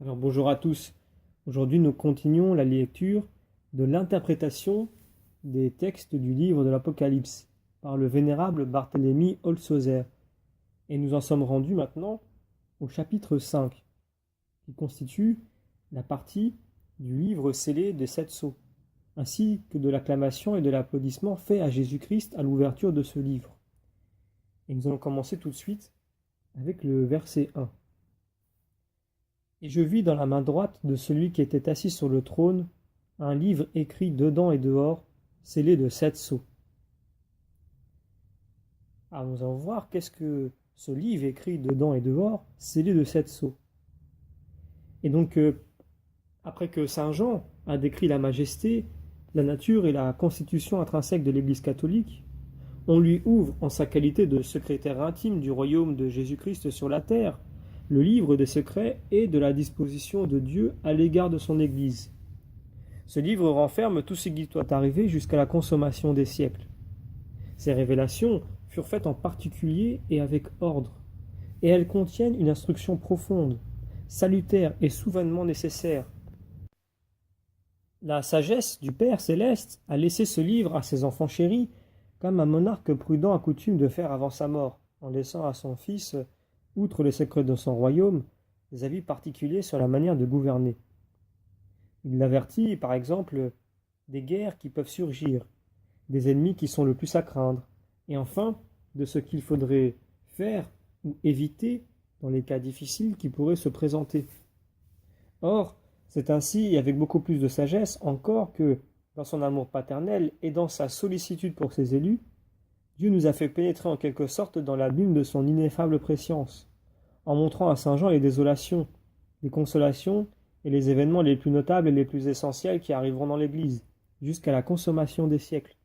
Alors bonjour à tous. Aujourd'hui nous continuons la lecture de l'interprétation des textes du livre de l'Apocalypse par le vénérable Barthélemy Holzhauser. Et nous en sommes rendus maintenant au chapitre 5, qui constitue la partie du livre scellé des 7 sceaux, ainsi que de l'acclamation et de l'applaudissement fait à Jésus-Christ à l'ouverture de ce livre. Et nous allons commencer tout de suite avec le verset 1. Et je vis dans la main droite de celui qui était assis sur le trône un livre écrit dedans et dehors, scellé de 7 sceaux. Alors nous allons voir qu'est-ce que ce livre écrit dedans et dehors, scellé de 7 sceaux. Et donc, après que Saint Jean a décrit la majesté, la nature et la constitution intrinsèque de l'Église catholique, on lui ouvre en sa qualité de secrétaire intime du royaume de Jésus-Christ sur la terre, le livre des secrets et de la disposition de Dieu à l'égard de son Église. Ce livre renferme tout ce qui doit arriver jusqu'à la consommation des siècles. Ces révélations furent faites en particulier et avec ordre, et elles contiennent une instruction profonde, salutaire et souverainement nécessaire. La sagesse du Père céleste a laissé ce livre à ses enfants chéris, comme un monarque prudent a coutume de faire avant sa mort, en laissant à son fils, outre les secrets de son royaume, des avis particuliers sur la manière de gouverner. Il l'avertit, par exemple, des guerres qui peuvent surgir, des ennemis qui sont le plus à craindre, et enfin de ce qu'il faudrait faire ou éviter dans les cas difficiles qui pourraient se présenter. Or, c'est ainsi et avec beaucoup plus de sagesse encore que, dans son amour paternel et dans sa sollicitude pour ses élus, Dieu nous a fait pénétrer en quelque sorte dans l'abîme de son ineffable préscience, en montrant à Saint Jean les désolations, les consolations et les événements les plus notables et les plus essentiels qui arriveront dans l'Église, jusqu'à la consommation des siècles.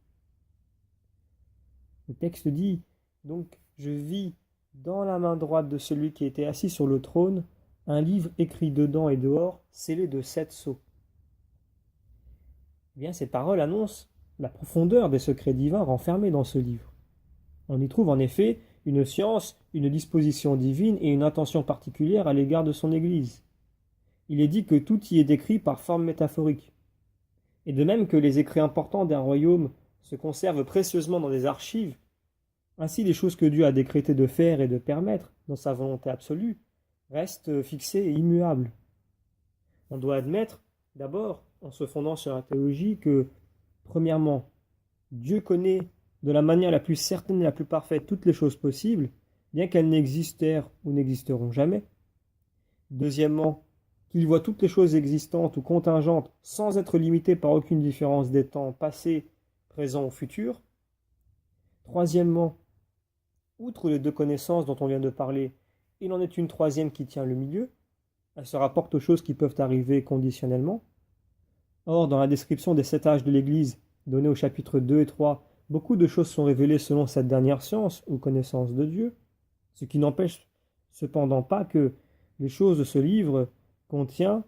Le texte dit donc: je vis dans la main droite de celui qui était assis sur le trône un livre écrit dedans et dehors, scellé de 7 sceaux. Eh bien, ces paroles annoncent la profondeur des secrets divins renfermés dans ce livre. On y trouve en effet une science, une disposition divine et une intention particulière à l'égard de son Église. Il est dit que tout y est décrit par forme métaphorique. Et de même que les écrits importants d'un royaume se conservent précieusement dans des archives, ainsi les choses que Dieu a décrété de faire et de permettre, dans sa volonté absolue, restent fixées et immuables. On doit admettre, d'abord, en se fondant sur la théologie, que, premièrement, Dieu connaît de la manière la plus certaine et la plus parfaite toutes les choses possibles, bien qu'elles n'existèrent ou n'existeront jamais. Deuxièmement, qu'il voit toutes les choses existantes ou contingentes sans être limité par aucune différence des temps passés, présents ou futurs. Troisièmement, outre les deux connaissances dont on vient de parler, il en est une troisième qui tient le milieu. Elle se rapporte aux choses qui peuvent arriver conditionnellement. Or, dans la description des 7 âges de l'Église, donnée au chapitre 2 et 3, beaucoup de choses sont révélées selon cette dernière science ou connaissance de Dieu, ce qui n'empêche cependant pas que les choses que ce livre contient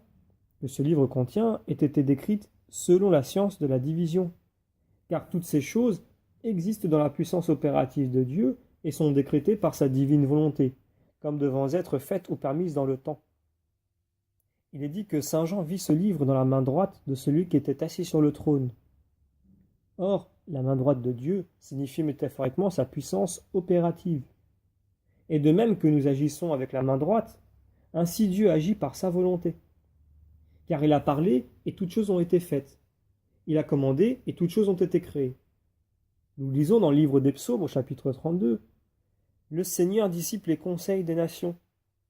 aient été décrites selon la science de la division, car toutes ces choses existent dans la puissance opérative de Dieu et sont décrétées par sa divine volonté, comme devant être faites ou permises dans le temps. Il est dit que Saint Jean vit ce livre dans la main droite de celui qui était assis sur le trône. Or, la main droite de Dieu signifie métaphoriquement sa puissance opérative. Et de même que nous agissons avec la main droite, ainsi Dieu agit par sa volonté. Car il a parlé et toutes choses ont été faites. Il a commandé et toutes choses ont été créées. Nous lisons dans le livre des Psaumes au chapitre 32. Le Seigneur dissipe les conseils des nations.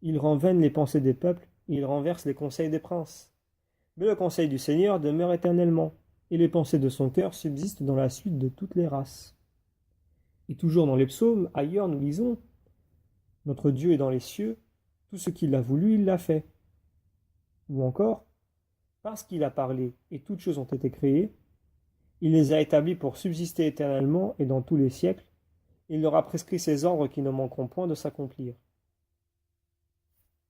Il rend vaines les pensées des peuples et il renverse les conseils des princes. Mais le conseil du Seigneur demeure éternellement, et les pensées de son cœur subsistent dans la suite de toutes les races. Et toujours dans les psaumes, ailleurs nous lisons: notre Dieu est dans les cieux, tout ce qu'il a voulu, il l'a fait. Ou encore: parce qu'il a parlé et toutes choses ont été créées, il les a établies pour subsister éternellement et dans tous les siècles, il leur a prescrit ses ordres qui ne manqueront point de s'accomplir.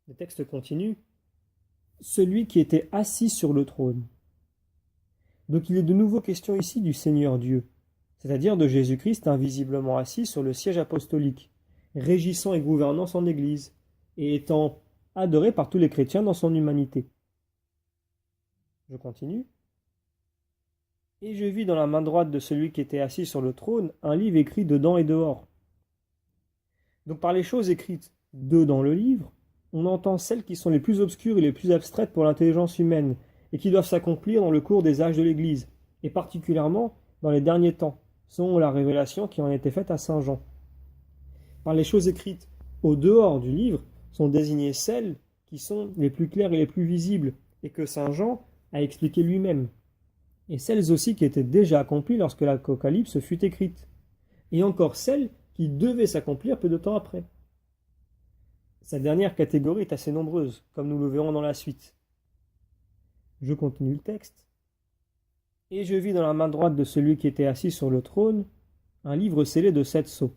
Le texte continue: celui qui était assis sur le trône. Donc il est de nouveau question ici du Seigneur Dieu, c'est-à-dire de Jésus-Christ invisiblement assis sur le siège apostolique, régissant et gouvernant son Église, et étant adoré par tous les chrétiens dans son humanité. Je continue. Et je vis dans la main droite de celui qui était assis sur le trône un livre écrit dedans et dehors. Donc par les choses écrites dedans le livre, on entend celles qui sont les plus obscures et les plus abstraites pour l'intelligence humaine, et qui doivent s'accomplir dans le cours des âges de l'Église, et particulièrement dans les derniers temps, selon la révélation qui en a été faite à saint Jean. Par les choses écrites au dehors du livre sont désignées celles qui sont les plus claires et les plus visibles, et que saint Jean a expliquées lui-même, et celles aussi qui étaient déjà accomplies lorsque l'Apocalypse fut écrite, et encore celles qui devaient s'accomplir peu de temps après. Cette dernière catégorie est assez nombreuse, comme nous le verrons dans la suite. Je continue le texte. Et je vis dans la main droite de celui qui était assis sur le trône un livre scellé de 7 sceaux.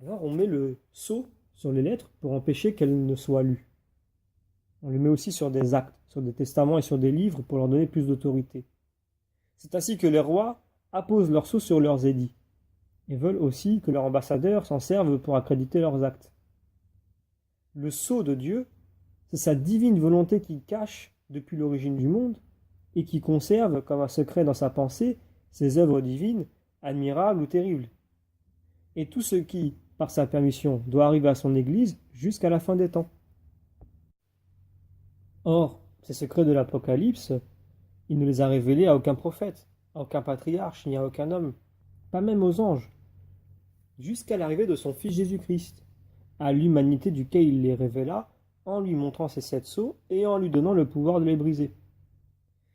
Alors on met le sceau sur les lettres pour empêcher qu'elles ne soient lues. On le met aussi sur des actes, sur des testaments et sur des livres pour leur donner plus d'autorité. C'est ainsi que les rois apposent leur sceau sur leurs édits et veulent aussi que leurs ambassadeurs s'en servent pour accréditer leurs actes. Le sceau de Dieu, c'est sa divine volonté qui cache depuis l'origine du monde et qui conserve comme un secret dans sa pensée ses œuvres divines, admirables ou terribles. Et tout ce qui, par sa permission, doit arriver à son Église jusqu'à la fin des temps. Or, ces secrets de l'Apocalypse, il ne les a révélés à aucun prophète, à aucun patriarche, ni à aucun homme, pas même aux anges, jusqu'à l'arrivée de son Fils Jésus-Christ, à l'humanité duquel il les révéla, en lui montrant ses 7 sceaux et en lui donnant le pouvoir de les briser.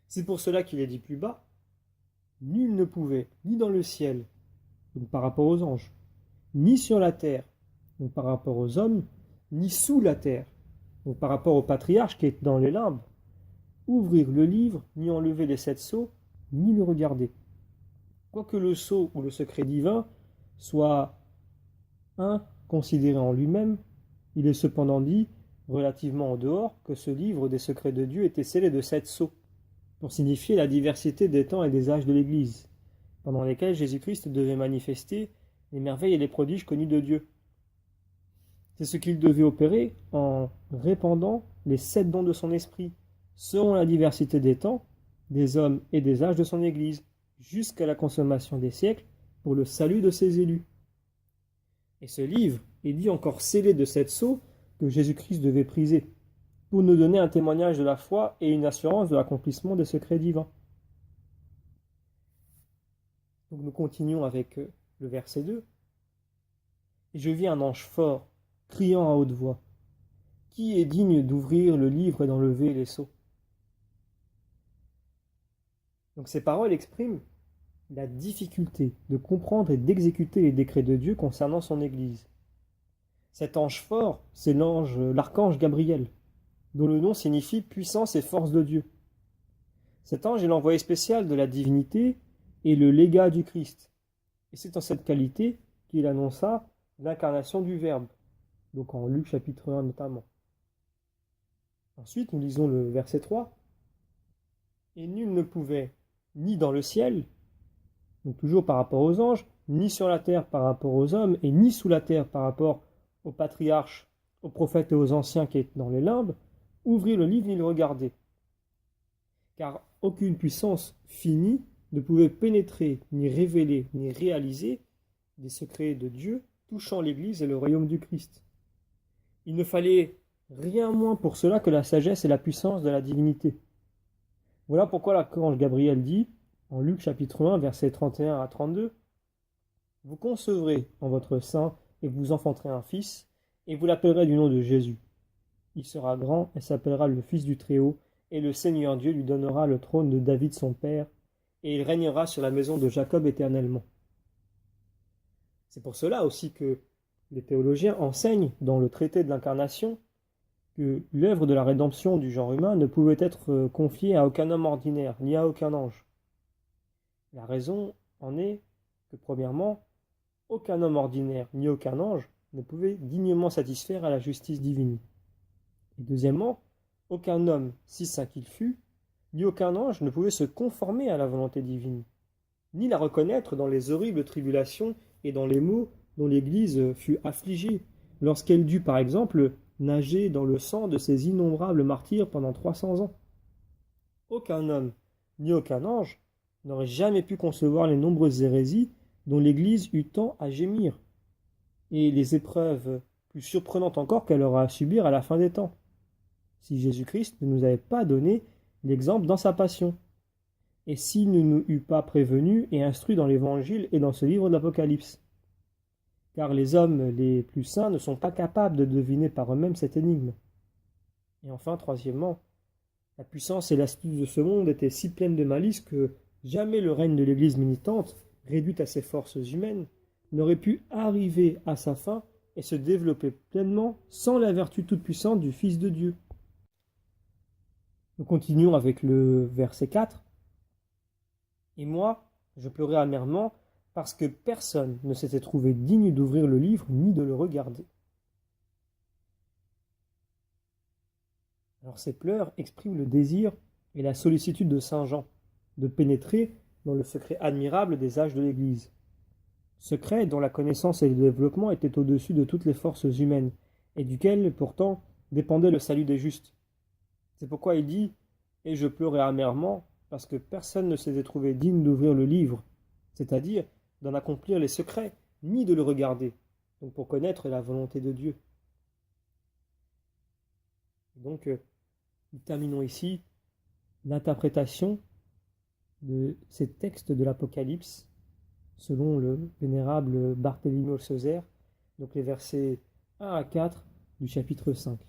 C'est pour cela qu'il est dit plus bas, nul ne pouvait, ni dans le ciel, donc par rapport aux anges, ni sur la terre, donc par rapport aux hommes, ni sous la terre, donc par rapport au patriarche qui est dans les limbes, ouvrir le livre, ni enlever les 7 sceaux, ni le regarder. Quoique le sceau ou le secret divin soit considéré en lui-même, il est cependant dit, relativement en dehors, que ce livre des secrets de Dieu était scellé de 7 sceaux, pour signifier la diversité des temps et des âges de l'Église, pendant lesquels Jésus-Christ devait manifester les merveilles et les prodiges connus de Dieu. C'est ce qu'il devait opérer en répandant les 7 dons de son esprit, selon la diversité des temps, des hommes et des âges de son Église, jusqu'à la consommation des siècles, pour le salut de ses élus. Et ce livre est dit encore scellé de 7 sceaux que Jésus-Christ devait priser, pour nous donner un témoignage de la foi et une assurance de l'accomplissement des secrets divins. Donc nous continuons avec le verset 2. Et je vis un ange fort, criant à haute voix, qui est digne d'ouvrir le livre et d'enlever les sceaux? Donc ces paroles expriment la difficulté de comprendre et d'exécuter les décrets de Dieu concernant son Église. Cet ange fort, c'est l'archange Gabriel, dont le nom signifie puissance et force de Dieu. Cet ange est l'envoyé spécial de la divinité et le légat du Christ. Et c'est en cette qualité qu'il annonça l'incarnation du Verbe, donc en Luc chapitre 1 notamment. Ensuite, nous lisons le verset 3. Et nul ne pouvait, ni dans le ciel, donc toujours par rapport aux anges, ni sur la terre par rapport aux hommes, et ni sous la terre par rapport aux patriarches, aux prophètes et aux anciens qui étaient dans les limbes, ouvrir le livre ni le regarder. Car aucune puissance finie ne pouvait pénétrer, ni révéler, ni réaliser des secrets de Dieu touchant l'Église et le royaume du Christ. Il ne fallait rien moins pour cela que la sagesse et la puissance de la divinité. Voilà pourquoi l'archange Gabriel dit, en Luc chapitre 1, versets 31 à 32, « Vous concevrez en votre sein et vous enfanterez un fils, et vous l'appellerez du nom de Jésus. Il sera grand et s'appellera le Fils du Très-Haut, et le Seigneur Dieu lui donnera le trône de David son père, et il régnera sur la maison de Jacob éternellement. » C'est pour cela aussi que les théologiens enseignent dans le traité de l'incarnation que l'œuvre de la rédemption du genre humain ne pouvait être confiée à aucun homme ordinaire, ni à aucun ange. La raison en est que, premièrement, aucun homme ordinaire, ni aucun ange, ne pouvait dignement satisfaire à la justice divine. Et deuxièmement, aucun homme, si saint qu'il fût, ni aucun ange ne pouvait se conformer à la volonté divine, ni la reconnaître dans les horribles tribulations et dans les maux dont l'Église fut affligée, lorsqu'elle dut par exemple nager dans le sang de ces innombrables martyrs pendant 300 ans. Aucun homme, ni aucun ange, n'aurait jamais pu concevoir les nombreuses hérésies dont l'Église eut tant à gémir, et les épreuves plus surprenantes encore qu'elle aura à subir à la fin des temps, si Jésus-Christ ne nous avait pas donné l'exemple dans sa passion, et s'il ne nous eût pas prévenus et instruits dans l'Évangile et dans ce livre de l'Apocalypse. Car les hommes les plus saints ne sont pas capables de deviner par eux-mêmes cette énigme. Et enfin, troisièmement, la puissance et l'astuce de ce monde étaient si pleines de malice que jamais le règne de l'Église militante, réduite à ses forces humaines, n'aurait pu arriver à sa fin et se développer pleinement sans la vertu toute-puissante du Fils de Dieu. Nous continuons avec le verset 4. « Et moi, je pleurais amèrement, parce que personne ne s'était trouvé digne d'ouvrir le livre ni de le regarder. » Alors ces pleurs expriment le désir et la sollicitude de saint Jean de pénétrer dans le secret admirable des âges de l'Église. Secret dont la connaissance et le développement étaient au-dessus de toutes les forces humaines, et duquel, pourtant, dépendait le salut des justes. C'est pourquoi il dit « Et je pleurais amèrement, parce que personne ne s'était trouvé digne d'ouvrir le livre, c'est-à-dire d'en accomplir les secrets, ni de le regarder, donc pour connaître la volonté de Dieu. » Donc, nous terminons ici l'interprétation de ces textes de l'Apocalypse, selon le vénérable Barthélemy Olsezer, donc les versets 1 à 4 du chapitre 5.